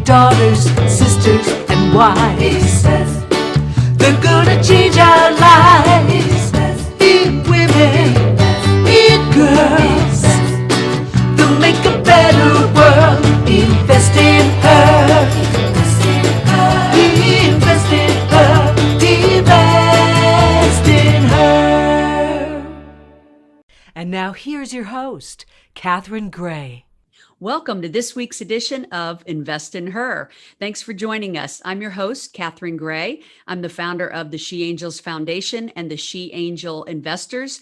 daughters, sisters, and wives. He says they're gonna change our lives. Be women, be girls. They'll make a better world. Invest in her. Invest in her. Invest in her. And now here's your host, Catherine Gray. Welcome to this week's edition of Invest in Her. Thanks for joining us. I'm your host, Catherine Gray. I'm the founder of the She Angels Foundation and the She Angel Investors.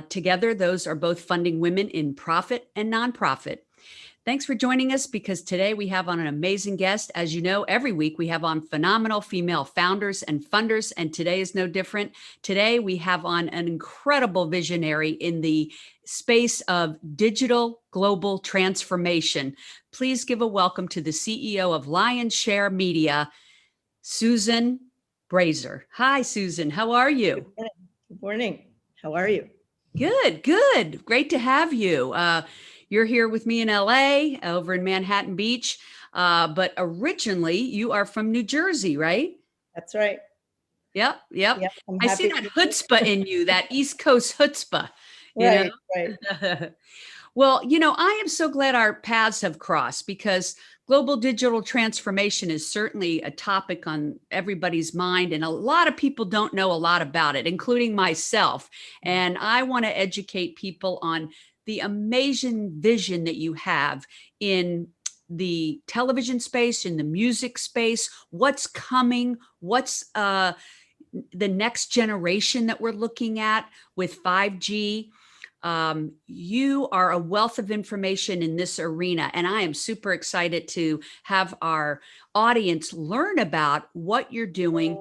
Together, those are both funding women in profit and nonprofit. Thanks for joining us because today we have on an amazing guest. As you know, every week we have on phenomenal female founders and funders, and today is no different. Today we have on an incredible visionary in the space of digital global transformation. Please give a welcome to the CEO of LionShare Media, Susan Brazer. Hi, Susan. How are you? Good morning. How are you? Good, good. Great to have you. You're here with me in LA, over in Manhattan Beach, but originally you are from New Jersey, right? That's right. Yep. Yep, I see that chutzpah in you, that East Coast chutzpah. Right. Well, I am so glad our paths have crossed because global digital transformation is certainly a topic on everybody's mind. And a lot of people don't know a lot about it, including myself. And I want to educate people on the amazing vision that you have in the television space, in the music space, what's coming, what's the next generation that we're looking at with 5G. You are a wealth of information in this arena, and I am super excited to have our audience learn about what you're doing.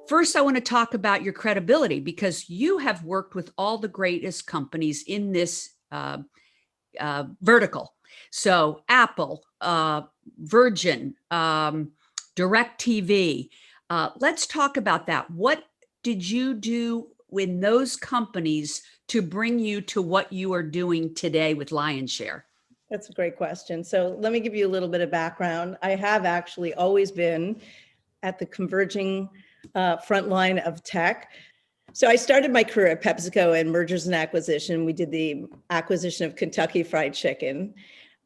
First, I want to talk about your credibility because you have worked with all the greatest companies in this vertical. So Apple, Virgin, DirecTV. Let's talk about that. What did you do in those companies to bring you to what you are doing today with LionShare? That's a great question. So let me give you a little bit of background. I have actually always been at the converging front line of tech. So I started my career at PepsiCo in mergers and acquisition. We did the acquisition of Kentucky Fried Chicken.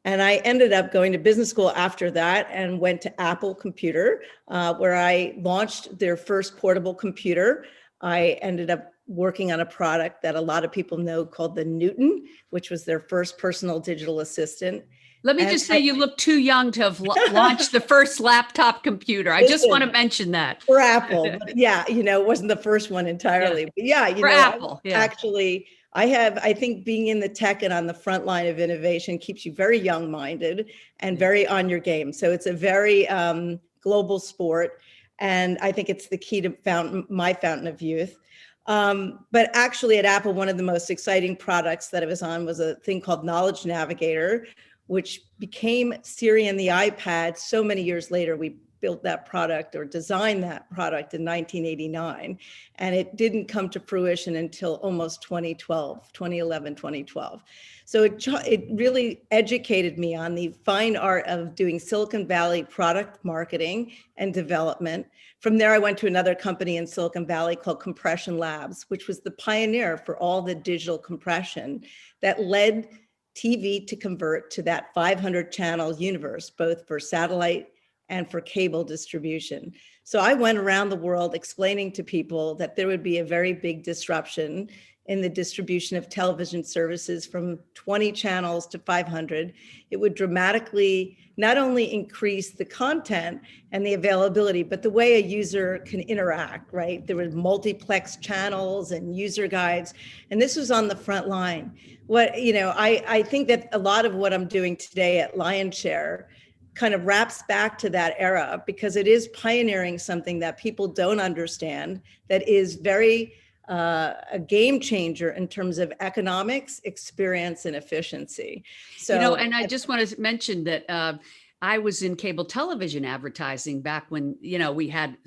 And I ended up going to business school after that and went to Apple Computer, where I launched their first portable computer. I ended up working on a product that a lot of people know called the Newton, which was their first personal digital assistant. Let me just say, you look too young to have launched the first laptop computer. I just want to mention that. For Apple, but yeah, it wasn't the first one entirely. But yeah, for Apple, actually, I think being in the tech and on the front line of innovation keeps you very young-minded and very on your game. So it's a very global sport. And I think it's the key to my fountain of youth. But actually at Apple, one of the most exciting products that I was on was a thing called Knowledge Navigator, which became Siri and the iPad. So many years later, we built that product or designed that product in 1989. And it didn't come to fruition until almost 2011, 2012. So it really educated me on the fine art of doing Silicon Valley product marketing and development. From there, I went to another company in Silicon Valley called Compression Labs, which was the pioneer for all the digital compression that led TV to convert to that 500 channel universe, both for satellite and for cable distribution. So I went around the world explaining to people that there would be a very big disruption in the distribution of television services from 20 channels to 500. It would dramatically not only increase the content and the availability, but the way a user can interact, right? There were multiplex channels and user guides, and this was on the front line. I think that a lot of what I'm doing today at LionShare kind of wraps back to that era because it is pioneering something that people don't understand that is very a game changer in terms of economics, experience, and efficiency. So, and I just want to mention that I was in cable television advertising back when, we had,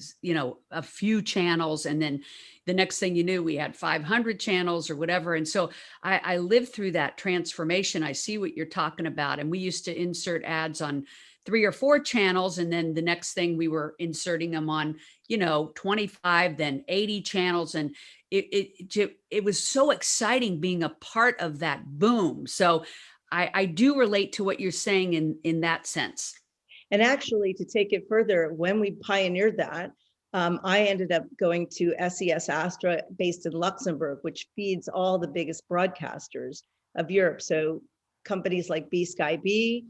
a few channels, and then the next thing you knew, we had 500 channels or whatever. And so I lived through that transformation. I see what you're talking about. And we used to insert ads on 3 or 4 channels. And then the next thing we were inserting them on, 25, then 80 channels. And it was so exciting being a part of that boom. So I do relate to what you're saying in that sense. And actually, to take it further, when we pioneered that, I ended up going to SES Astra, based in Luxembourg, which feeds all the biggest broadcasters of Europe. So companies like B Sky B,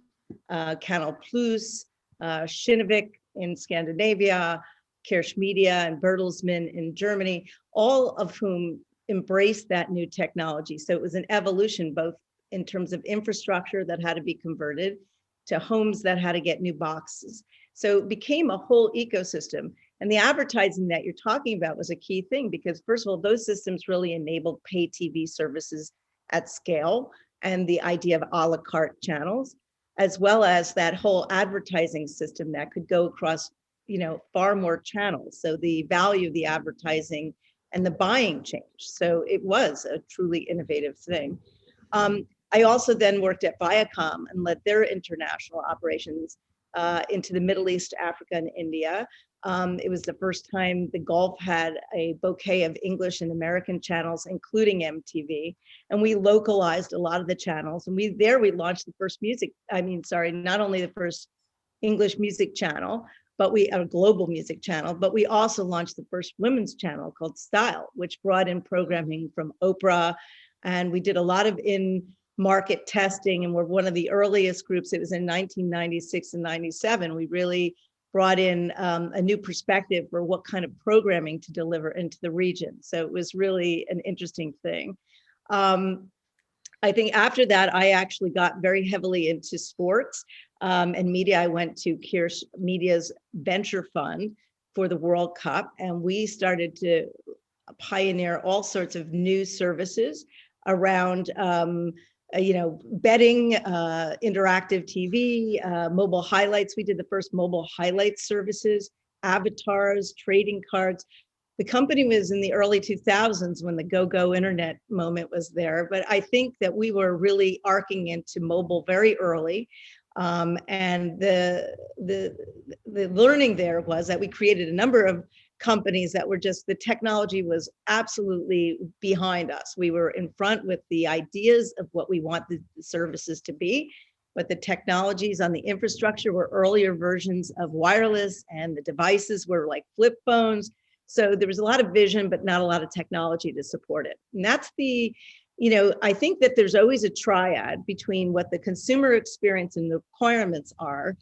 Canal Plus, Kinnevik in Scandinavia, Kirsch Media and Bertelsmann in Germany, all of whom embraced that new technology. So it was an evolution, both in terms of infrastructure that had to be converted to homes that had to get new boxes. So it became a whole ecosystem. And the advertising that you're talking about was a key thing, because first of all, those systems really enabled pay TV services at scale and the idea of a la carte channels, as well as that whole advertising system that could go across, far more channels. So the value of the advertising and the buying changed. So it was a truly innovative thing. I also then worked at Viacom and led their international operations into the Middle East, Africa, and India. It was the first time the Gulf had a bouquet of English and American channels, including MTV. And we localized a lot of the channels. And we launched the first not only the first English music channel, but a global music channel, but we also launched the first women's channel called Style, which brought in programming from Oprah. And we did a lot of in-market testing, and we're one of the earliest groups. It was in 1996 and 97. We really brought in a new perspective for what kind of programming to deliver into the region. So it was really an interesting thing. I think after that, I actually got very heavily into sports and media. I went to Kirsch Media's venture fund for the World Cup, and we started to pioneer all sorts of new services around betting, interactive TV, mobile highlights. We did the first mobile highlights services, avatars, trading cards. The company was in the early 2000s when the go-go internet moment was there, but I think that we were really arcing into mobile very early. And the learning there was that we created a number of companies that were just, the technology was absolutely behind us. We were in front with the ideas of what we want the services to be, but the technologies on the infrastructure were earlier versions of wireless, and the devices were like flip phones. So there was a lot of vision, but not a lot of technology to support it. And that's I think that there's always a triad between what the consumer experience and the requirements are,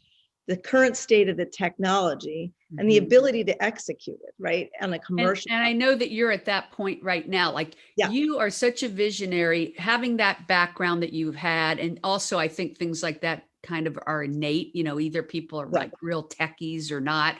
the current state of the technology, and the ability to execute it, right, on a commercial. And I know that you're at that point right now. Like, you are such a visionary, having that background that you've had. And also, I think things like that kind of are innate, either people are like real techies or not.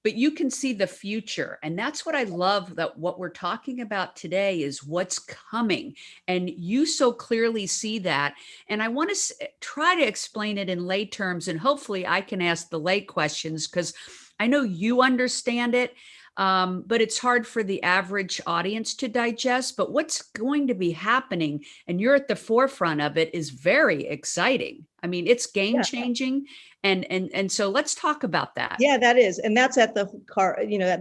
But you can see the future. And that's what I love, that what we're talking about today is what's coming. And you so clearly see that. And I want to try to explain it in lay terms, and hopefully I can ask the lay questions, because I know you understand it. But it's hard for the average audience to digest. But what's going to be happening, and you're at the forefront of it, is very exciting. I mean, it's game changing. And so let's talk about that. Yeah, that is. And that's at the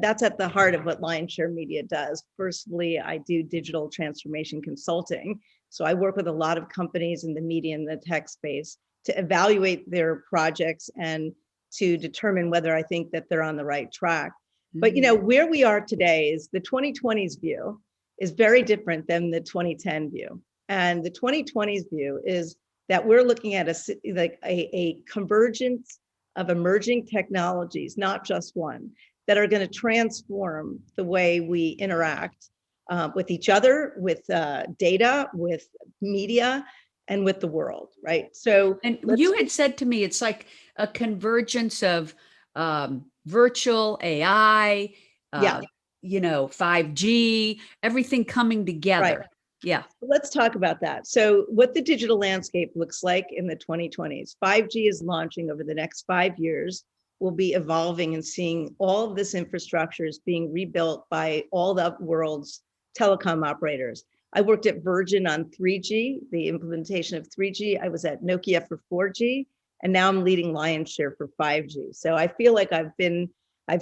that's at the heart of what LionShare Media does. Firstly, I do digital transformation consulting. So I work with a lot of companies in the media and the tech space to evaluate their projects and to determine whether I think that they're on the right track. But where we are today is the 2020s view is very different than the 2010 view. And the 2020s view is that we're looking at a convergence of emerging technologies, not just one, that are going to transform the way we interact with each other, with data, with media, and with the world, right? So, and you had said to me, it's like a convergence of virtual AI, 5G, everything coming together. Right. Yeah. Let's talk about that. So what the digital landscape looks like in the 2020s, 5G is launching over the next 5 years. We'll be evolving and seeing all of this infrastructure is being rebuilt by all the world's telecom operators. I worked at Virgin on 3G, the implementation of 3G. I was at Nokia for 4G, and now I'm leading LionShare for 5G. So I feel like I've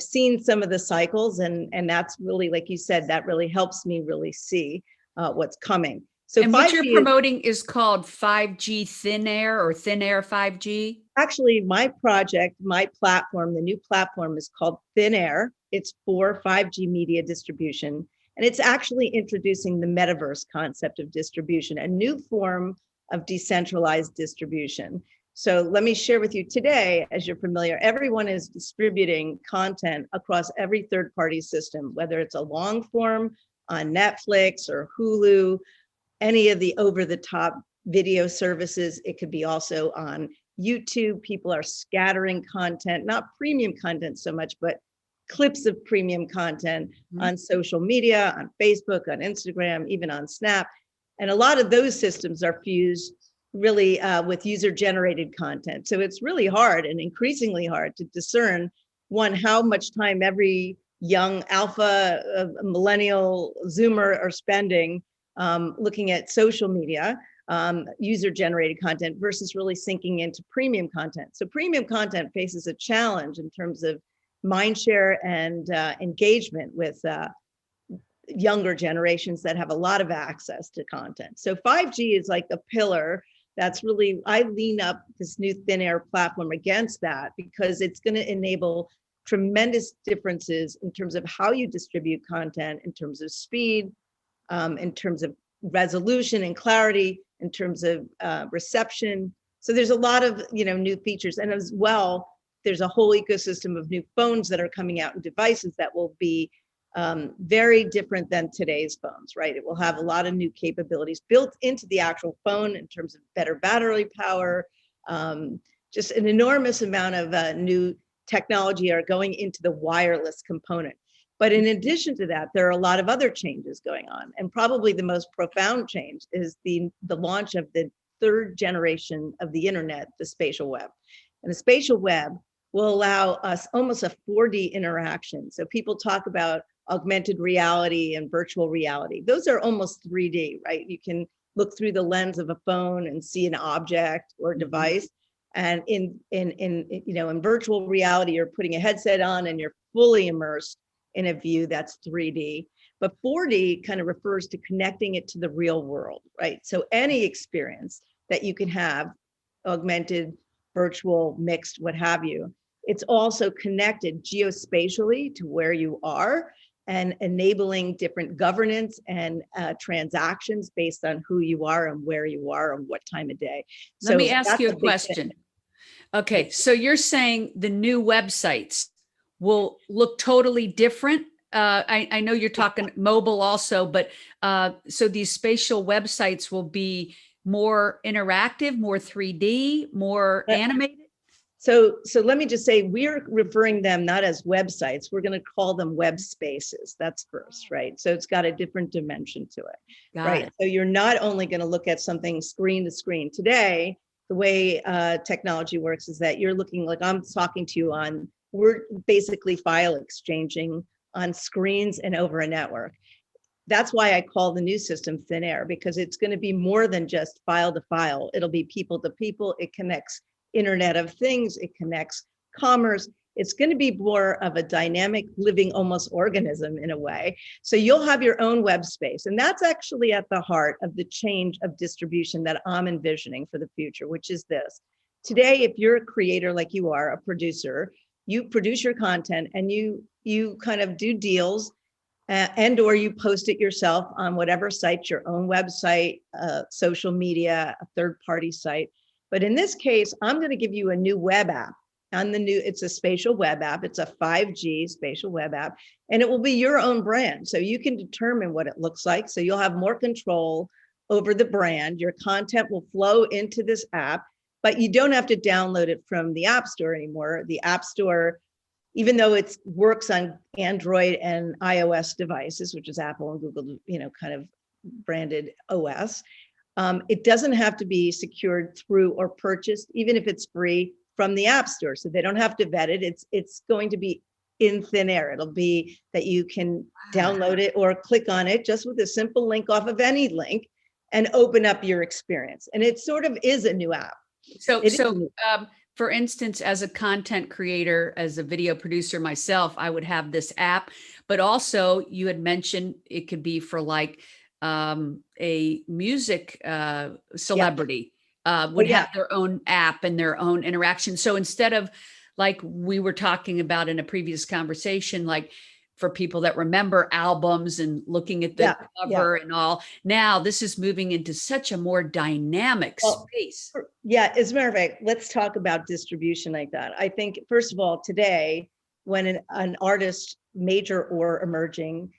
seen some of the cycles, and that's really, like you said, that really helps me really see what's coming. So And 5G what you're promoting is called 5G Thin Air or Thin Air 5G? actually, my project, my platform, the new platform is called Thin Air. It's for 5G media distribution. And it's actually introducing the metaverse concept of distribution, a new form of decentralized distribution. So let me share with you today, as you're familiar, everyone is distributing content across every third-party system, whether it's a long form on Netflix or Hulu, any of the over-the-top video services. It could be also on YouTube. People are scattering content, not premium content so much, but clips of premium content on social media, on Facebook, on Instagram, even on Snap. And a lot of those systems are fused really with user-generated content. So it's really hard and increasingly hard to discern, one, how much time every young alpha, millennial, Zoomer are spending looking at social media, user-generated content versus really sinking into premium content. So premium content faces a challenge in terms of mindshare and engagement with younger generations that have a lot of access to content. So 5G is like the pillar that's really, I lean up this new Thin Air platform against that, because it's going to enable tremendous differences in terms of how you distribute content, in terms of speed, in terms of resolution and clarity, in terms of reception. So there's a lot of new features, and as well, there's a whole ecosystem of new phones that are coming out and devices that will be very different than today's phones, right? It will have a lot of new capabilities built into the actual phone in terms of better battery power, just an enormous amount of new technology are going into the wireless component. But in addition to that, there are a lot of other changes going on. And probably the most profound change is the launch of the third generation of the internet, the spatial web. And the spatial web will allow us almost a 4D interaction. So people talk about augmented reality and virtual reality. Those are almost 3D, right? You can look through the lens of a phone and see an object or device. And in virtual reality, you're putting a headset on and you're fully immersed in a view that's 3D. But 4D kind of refers to connecting it to the real world, right? So any experience that you can have, augmented, virtual, mixed, what have you, it's also connected geospatially to where you are and enabling different governance and transactions based on who you are and where you are and what time of day. Let me ask you a question. Okay, so you're saying the new websites will look totally different? I know you're talking mobile also, but so these spatial websites will be more interactive, more 3D, more animated? So let me just say, we're referring them not as websites, we're going to call them web spaces. That's first, right? So it's got a different dimension to it, right? So you're not only going to look at something screen to screen. Today, the way technology works is that you're looking like I'm talking to you on, we're basically file exchanging on screens and over a network. That's why I call the new system Thin Air, because it's going to be more than just file to file. It'll be people to people. It connects Internet of Things. It connects commerce. It's going to be more of a dynamic, living almost organism in a way. So you'll have your own web space. And that's actually at the heart of the change of distribution that I'm envisioning for the future, which is this. Today, if you're a creator like you are, a producer, you produce your content and you kind of do deals and or you post it yourself on whatever site, your own website, social media, a third-party site. But in this case, I'm going to give you a new web app. It's a spatial web app. It's a 5G spatial web app, and it will be your own brand. So you can determine what it looks like. So you'll have more control over the brand. Your content will flow into this app, but you don't have to download it from the App Store anymore. The App Store, even though it works on Android and iOS devices, which is Apple and Google, kind of branded OS. It doesn't have to be secured through or purchased, even if it's free, from the App Store. So they don't have to vet it. It's going to be in thin air. It'll be that you can download it or click on it just with a simple link off of any link and open up your experience. And it sort of is a new app. So, for instance, as a content creator, as a video producer myself, I would have this app, but also you had mentioned it could be for like a music celebrity would have their own app and their own interaction. So instead of, like we were talking about in a previous conversation, like for people that remember albums and looking at the cover and all, now this is moving into such a more dynamic space. Yeah, as a matter of fact, let's talk about distribution like that. I think, first of all, today, when an artist, major or emerging,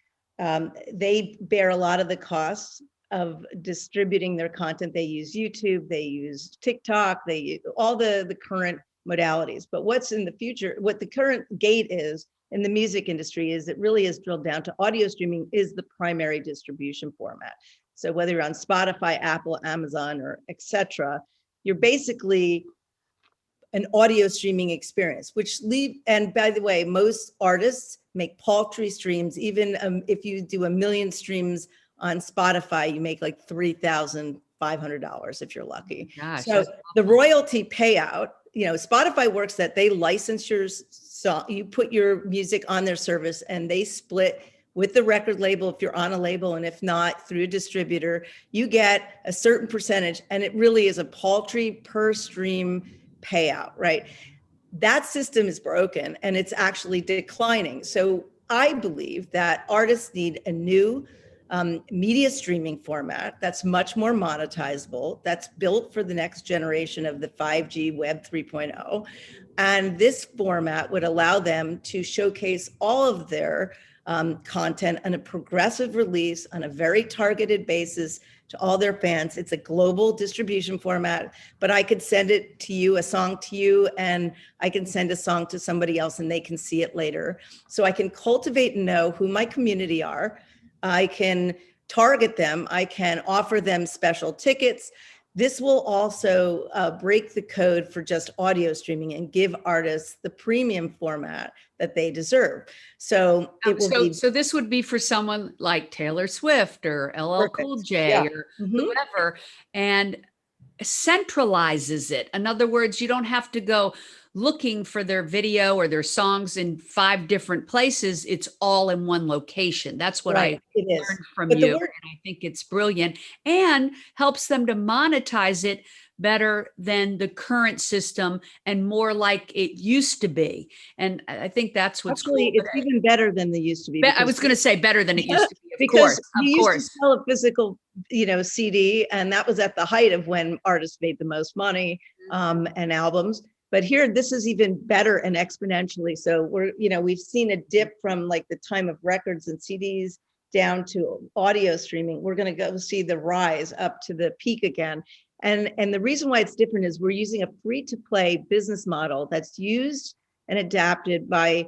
they bear a lot of the costs of distributing their content. They use YouTube, they use TikTok, they use all the current modalities. But what's in the future, what the current gate is in the music industry is it really is drilled down to audio streaming is the primary distribution format. So whether you're on Spotify, Apple, Amazon, or etc., you're basically an audio streaming experience, and by the way, most artists make paltry streams. Even if you do 1 million streams on Spotify, you make like $3,500 if you're lucky. Gosh, so the royalty payout, Spotify works that they license your song, you put your music on their service, and they split with the record label if you're on a label, and if not, through a distributor, you get a certain percentage, and it really is a paltry per stream payout, right? That system is broken and it's actually declining. So I believe that artists need a new media streaming format that's much more monetizable, that's built for the next generation of the 5G Web 3.0. And this format would allow them to showcase all of their content on a progressive release on a very targeted basis to all their fans. It's a global distribution format, but I could send it to you, a song to you, and I can send a song to somebody else and they can see it later. So I can cultivate and know who my community are. I can target them. I can offer them special tickets. This will also break the code for just audio streaming and give artists the premium format that they deserve. So it will so this would be for someone like Taylor Swift or LL Cool J or whoever, and centralizes it. In other words, you don't have to go looking for their video or their songs in 5 different places. It's all in one location. That's what I learned from you. And I think it's brilliant and helps them to monetize it better than the current system and more like it used to be. And I think that's what's actually cool. It's even better than they used to be. I was going to say better than it used to be. Because you used to sell a physical, CD, and that was at the height of when artists made the most money and albums. But here, this is even better and exponentially. So we've seen a dip from like the time of records and CDs down to audio streaming. We're going to go see the rise up to the peak again. And the reason why it's different is we're using a free-to-play business model that's used and adapted by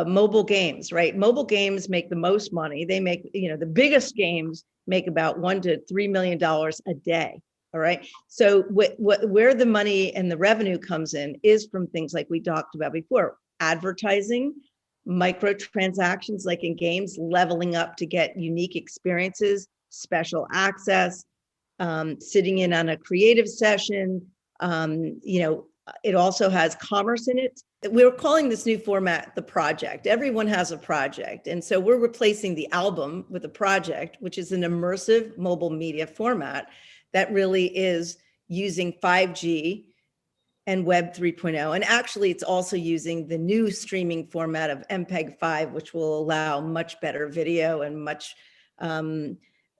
mobile games, right? Mobile games make the most money. They make, the biggest games make about $1 to $3 million a day. All right. So where the money and the revenue comes in is from things like we talked about before: advertising, microtransactions, like in games, leveling up to get unique experiences, special access, sitting in on a creative session. It also has commerce in it. We're calling this new format the project. Everyone has a project. And so we're replacing the album with a project, which is an immersive mobile media format that really is using 5G and Web 3.0. And actually, it's also using the new streaming format of MPEG-5, which will allow much better video and much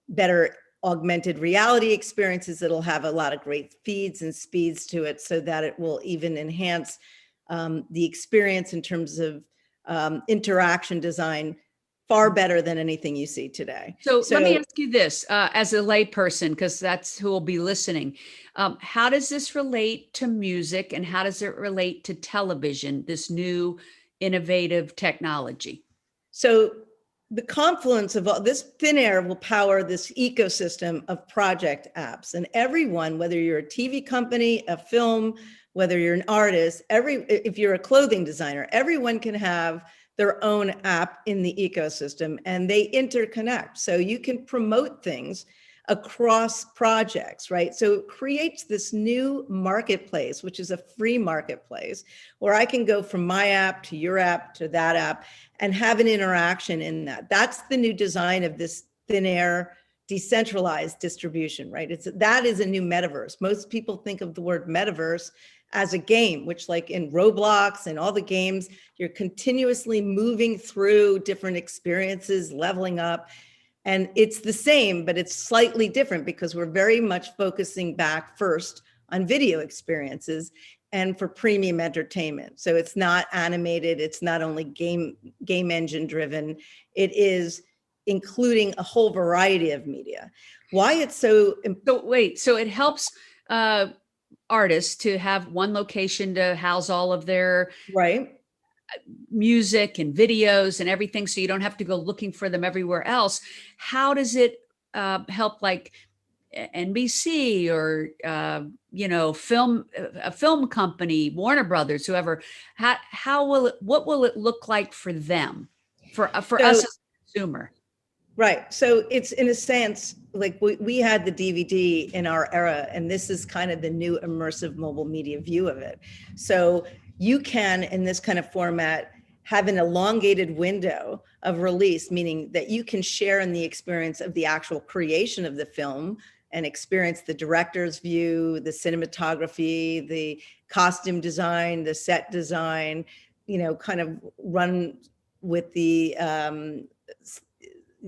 better augmented reality experiences. It'll have a lot of great feeds and speeds to it so that it will even enhance the experience in terms of interaction design far better than anything you see today. So let me ask you this, as a layperson, because that's who will be listening. How does this relate to music, and how does it relate to television, this new innovative technology? So the confluence of all this thin air will power this ecosystem of project apps, and everyone, whether you're a TV company, a film, whether you're an artist, if you're a clothing designer, everyone can have their own app in the ecosystem, and they interconnect. So you can promote things across projects, right? So it creates this new marketplace, which is a free marketplace, where I can go from my app to your app to that app and have an interaction in that. That's the new design of this thin air decentralized distribution, right? That is a new metaverse. Most people think of the word metaverse as a game, which, like in Roblox and all the games, you're continuously moving through different experiences, leveling up. And it's the same, but it's slightly different because we're very much focusing back first on video experiences and for premium entertainment. So it's not animated, it's not only game engine driven, it is including a whole variety of media. Why it's so wait, so it helps artists to have one location to house all of their right music and videos and everything, so you don't have to go looking for them everywhere else. How does it help, like NBC or a film company, Warner Brothers, whoever? What will it look like for them, for us as a consumer? Right. So it's, in a sense, like we had the DVD in our era, and this is kind of the new immersive mobile media view of it. So you can, in this kind of format, have an elongated window of release, meaning that you can share in the experience of the actual creation of the film and experience the director's view, the cinematography, the costume design, the set design, kind of run with the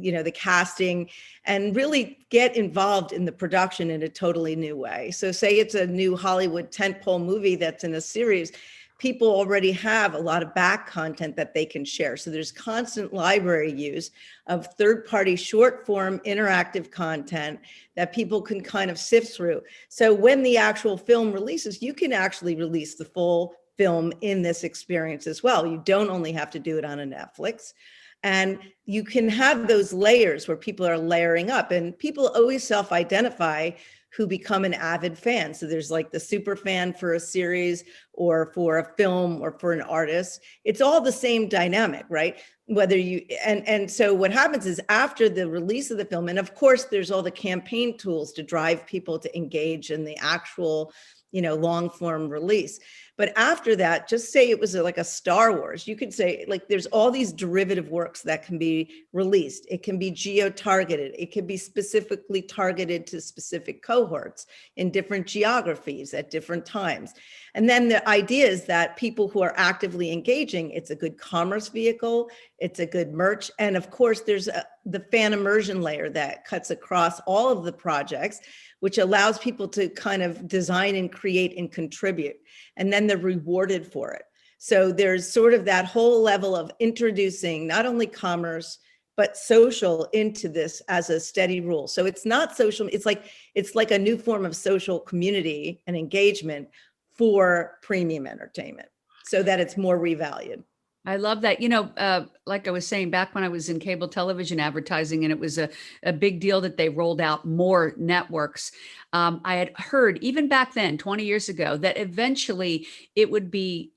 the casting, and really get involved in the production in a totally new way. So say it's a new Hollywood tentpole movie that's in a series, people already have a lot of back content that they can share. So there's constant library use of third-party short form interactive content that people can kind of sift through. So when the actual film releases, you can actually release the full film in this experience as well. You don't only have to do it on a Netflix. And you can have those layers where people are layering up, and people always self-identify who become an avid fan. So there's like the super fan for a series or for a film or for an artist. It's all the same dynamic, right? Whether you, and so what happens is after the release of the film, and of course there's all the campaign tools to drive people to engage in the actual, long form release. But after that, just say it was like a Star Wars, you could say, like, there's all these derivative works that can be released. It can be geo-targeted. It can be specifically targeted to specific cohorts in different geographies at different times. And then the idea is that people who are actively engaging, it's a good commerce vehicle, it's a good merch. And of course, there's the fan immersion layer that cuts across all of the projects, which allows people to kind of design and create and contribute. And then they're rewarded for it. So there's sort of that whole level of introducing not only commerce, but social into this as a steady rule. So it's not social, it's like a new form of social community and engagement for premium entertainment, so that it's more revalued. I love that. Like I was saying, back when I was in cable television advertising, and it was a big deal that they rolled out more networks. I had heard even back then, 20 years ago, that eventually it would be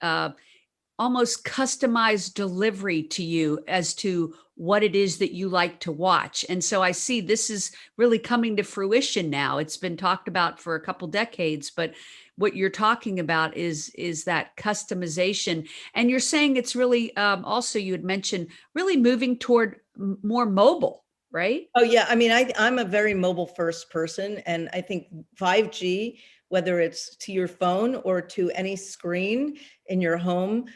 almost customized delivery to you as to what it is that you like to watch. And so I see this is really coming to fruition now. It's been talked about for a couple decades, but what you're talking about is that customization. And you're saying it's really also, you had mentioned, really moving toward more mobile, right? Oh yeah, I mean, I'm a very mobile first person, and I think 5G, whether it's to your phone or to any screen in your home,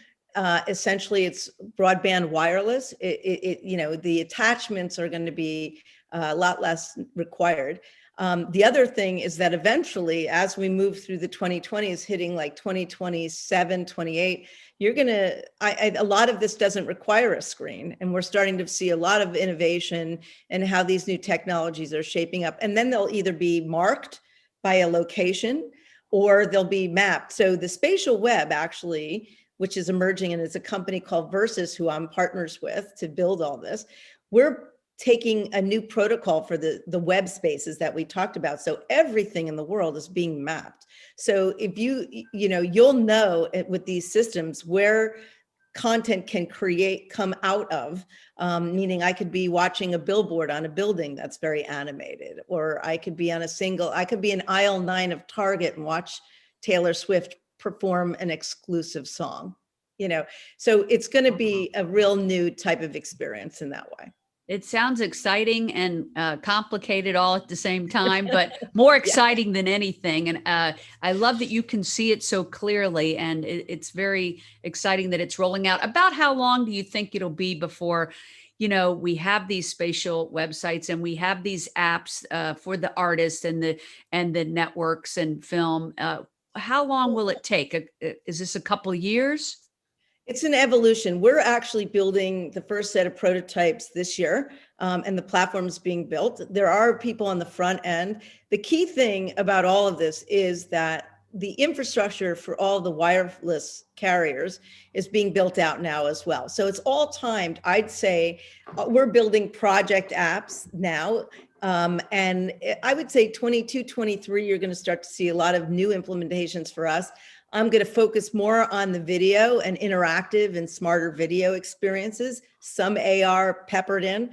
essentially it's broadband wireless. The attachments are going to be a lot less required. The other thing is that eventually, as we move through the 2020s, hitting like 2027, 28, a lot of this doesn't require a screen. And we're starting to see a lot of innovation in how these new technologies are shaping up. And then they'll either be marked by a location or they'll be mapped. So the Spatial Web, actually, which is emerging, and it's a company called Versus, who I'm partners with to build all this, we're taking a new protocol for the web spaces that we talked about. So everything in the world is being mapped. So if you'll know with these systems where content can come out of, meaning I could be watching a billboard on a building that's very animated, or I could be in aisle 9 of Target and watch Taylor Swift perform an exclusive song, so it's going to be a real new type of experience in that way. It sounds exciting and complicated all at the same time, but more exciting than anything. And I love that you can see it so clearly, and it's very exciting that it's rolling out. About how long do you think it'll be before, we have these spatial websites and we have these apps for the artists and the networks and film? How long will it take? Is this a couple of years? It's an evolution. We're actually building the first set of prototypes this year, and the platform's being built. There are people on the front end. The key thing about all of this is that the infrastructure for all the wireless carriers is being built out now as well. So it's all timed. I'd say we're building project apps now. And I would say 22, 23, you're going to start to see a lot of new implementations for us. I'm going to focus more on the video and interactive and smarter video experiences, some AR peppered in,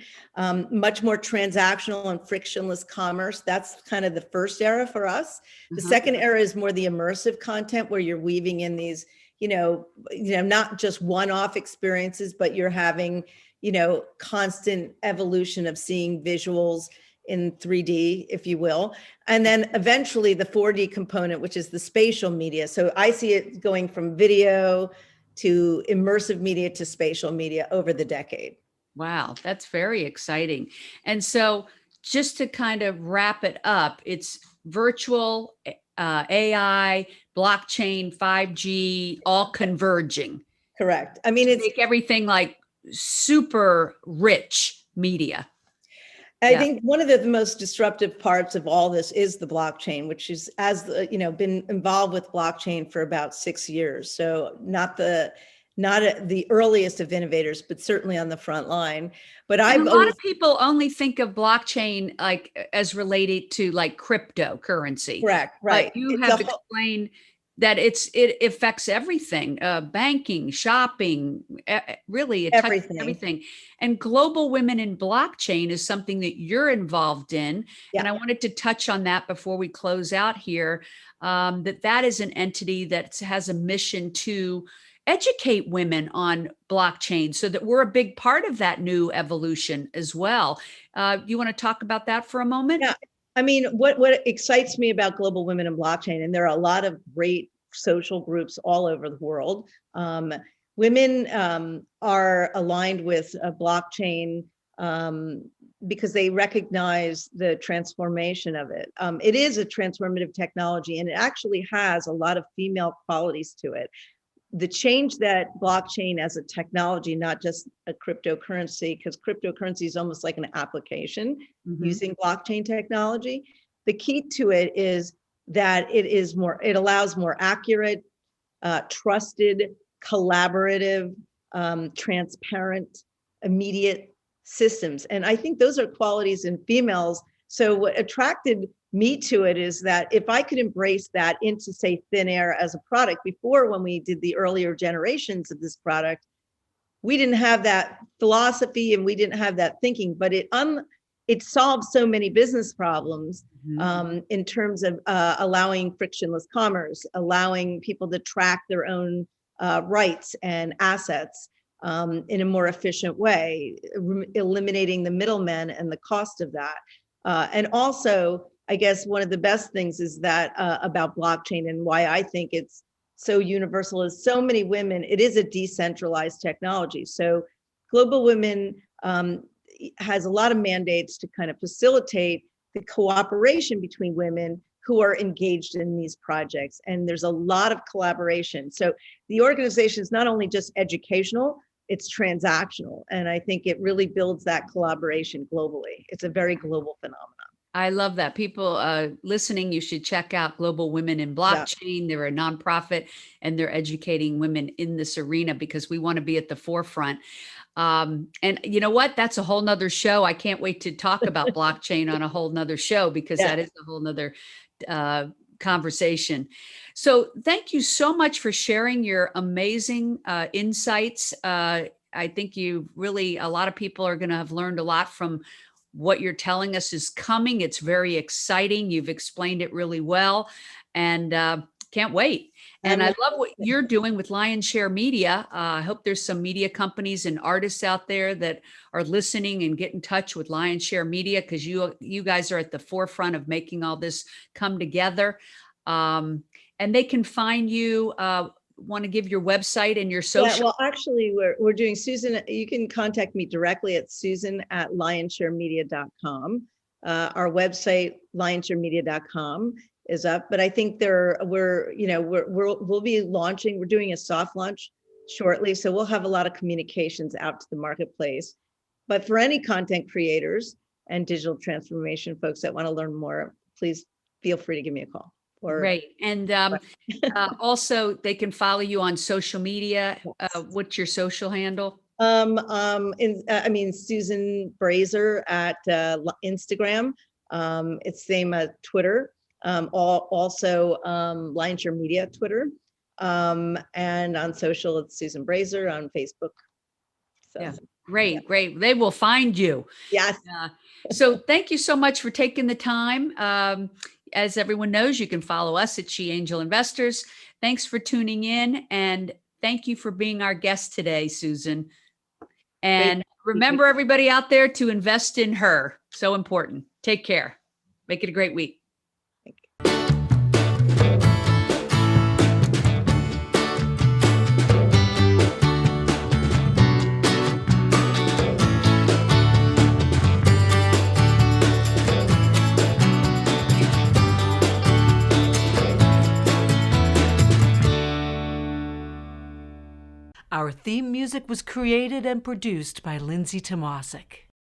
much more transactional and frictionless commerce. That's kind of the first era for us. The second era is more the immersive content, where you're weaving in these, not just one-off experiences, but you're having, constant evolution of seeing visuals in 3D, if you will. And then eventually the 4D component, which is the spatial media. So I see it going from video to immersive media to spatial media over the decade. Wow, that's very exciting. And so just to kind of wrap it up, it's virtual, AI, blockchain, 5G, all converging. Correct. I mean, it's make everything like super rich media. I think one of the most disruptive parts of all this is the blockchain, which is, been involved with blockchain for about 6 years. So not the earliest of innovators, but certainly on the front line. But a lot of people only think of blockchain like as related to like cryptocurrency. Correct. Right. But you have explained that it affects everything, banking, shopping, really it touches everything. And global women in blockchain is something that you're involved in. Yeah. And I wanted to touch on that before we close out here, that is an entity that has a mission to educate women on blockchain so that we're a big part of that new evolution as well. You want to talk about that for a moment? Yeah. I mean, what excites me about global women in blockchain, and there are a lot of great social groups all over the world. Women are aligned with a blockchain because they recognize the transformation of it. It is a transformative technology, and it actually has a lot of female qualities to it. The change that blockchain as a technology, not just a cryptocurrency, because cryptocurrency is almost like an application using blockchain technology. The key to it is that it allows more accurate, trusted, collaborative, transparent, immediate systems. And I think those are qualities in females. So what attracted me to it is that if I could embrace that into, say, thin air as a product, before, when we did the earlier generations of this product, we didn't have that philosophy and we didn't have that thinking, but it solves so many business problems in terms of allowing frictionless commerce, allowing people to track their own rights and assets in a more efficient way, eliminating the middlemen and the cost of that. And also, I guess one of the best things is that about blockchain, and why I think it's so universal, is so many women, it is a decentralized technology. So Global Women has a lot of mandates to kind of facilitate the cooperation between women who are engaged in these projects. And there's a lot of collaboration. So the organization is not only just educational, it's transactional. And I think it really builds that collaboration globally. It's a very global phenomenon. I love that. People listening, you should check out Global Women in Yeah. Blockchain. They're a nonprofit and they're educating women in this arena because we want to be at the forefront. And you know what? That's a whole nother show. I can't wait to talk about blockchain on a whole nother show because Yeah. that is a whole nother conversation. So thank you so much for sharing your amazing insights. I think you really, a lot of people are going to have learned a lot from what you're telling us is coming. It's very exciting. You've explained it really well and can't wait. And I love what you're doing with LionShare Media. I hope there's some media companies and artists out there that are listening and get in touch with LionShare Media because you guys are at the forefront of making all this come together. And they can find you. Want to give your website and your social? Yeah, well, actually, we're doing Susan. You can contact me directly at susan@lionsharemedia.com. Our website, lionsharemedia.com, is up. But I think we'll be launching. We're doing a soft launch shortly, so we'll have a lot of communications out to the marketplace. But for any content creators and digital transformation folks that want to learn more, please feel free to give me a call. Great. And also they can follow you on social media. What's your social handle? Susan Brazer at Instagram. It's same Twitter. Also LionShare Media Twitter. And on social, it's Susan Brazer on Facebook. So, yeah. Great. They will find you. Yes. So thank you so much for taking the time. As everyone knows, you can follow us at She Angel Investors. Thanks for tuning in. And thank you for being our guest today, Susan. And remember everybody out there to invest in her. So important. Take care. Make it a great week. Our theme music was created and produced by Lindsay Tomasic.